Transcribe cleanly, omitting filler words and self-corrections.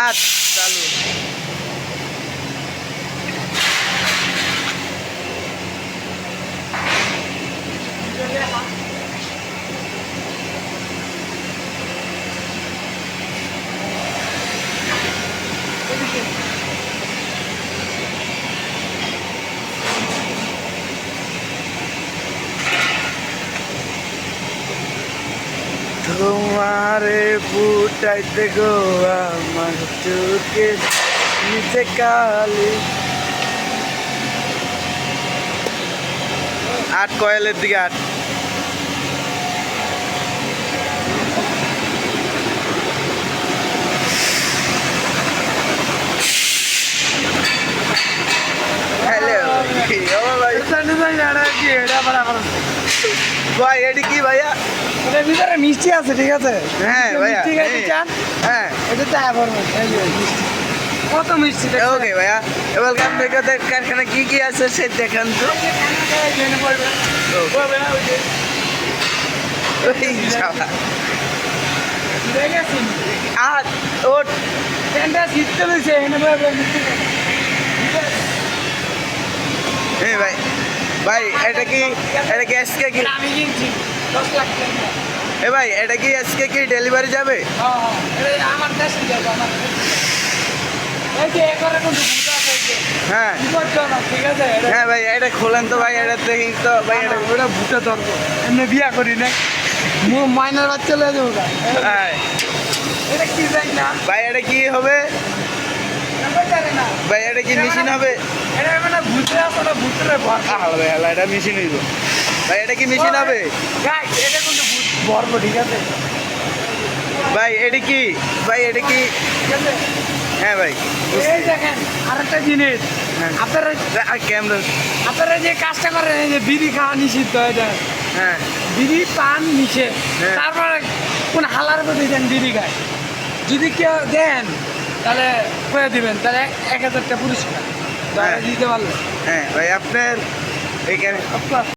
আট চালু। তোমারে ফুটাইতে গো আমার চোখে নিচে কালি। আট কয়েলের দিকে আট। হ্যালো ভাই এটি কি ভাইয়া? এটার ভিতরে মিষ্টি আছে, ঠিক আছে? হ্যাঁ ভাইয়া, মিষ্টি খাইতে চান? হ্যাঁ এটা চা করবেন, এই যে মিষ্টি। কত মিষ্টি দেখছেন? ওকে ভাইয়া, ওয়েলকাম ব্যাক। কারখানা কি কি আছে সে দেখান তো। ওই যাওয়া। দেখেছেন? আট ওট। প্যান্টটা শীত চলেছে, এখানে বলবেন মিষ্টি খাই। হ্যাঁ ভাই, ভাই এটা কি আজকে কি? আমি কিনছি 10 লাখ টাকা। এ ভাই এটা কি আজকে কি ডেলিভারি যাবে? হ্যাঁ, এটা আমার দেশে যাবে, আমার দেশে। এই যে একবারে কিন্তু ভূত আছে, এই যে। হ্যাঁ বিপজ্জনক, ঠিক আছে? হ্যাঁ ভাই এটা খোলেন তো ভাই, এটা দেখি তো ভাই। এটা ওটা ভূতে ধরবো, এমনি বিয়া করি না, মাইনার বাচ্চা লয়ে যাবো গা। হ্যাঁ এটা কি যাই না, ভাই এটা কি হবে? আমরা জানি না। ভাই এটা কি মেশিন হবে? এটা মানে ভূতে আছে না, ভূতের ভর। আলাদা ভাই আলাদা, এটা মেশিন হইব। ভাই এটা কি মেশিন হবে? গাইস, এটা কিন্তু ভূত ভরবো, ঠিক আছে? ভাই এটা কি? ভাই এটা কি? ঠিক আছে? হ্যাঁ ভাই এই দেখেন আরেকটা জিনিস, হ্যাঁ। আপনারা ক্যামেরা। আপনারা যে কাজটা করেন, এই যে বিড়ি খাওয়া নিষিদ্ধ হয়ে যায়, হ্যাঁ বিড়ি পান নিষেধ, হ্যাঁ। তারপরে কোন হালার প্রতি দেন বিড়ি খায়, যদি কেউ দেন তাহলে করে দিবেন, তাহলে 1000 টাকা পুরস্কার হ্যাঁ। দিতে পারলে। হ্যাঁ ভাই আপনার এখানে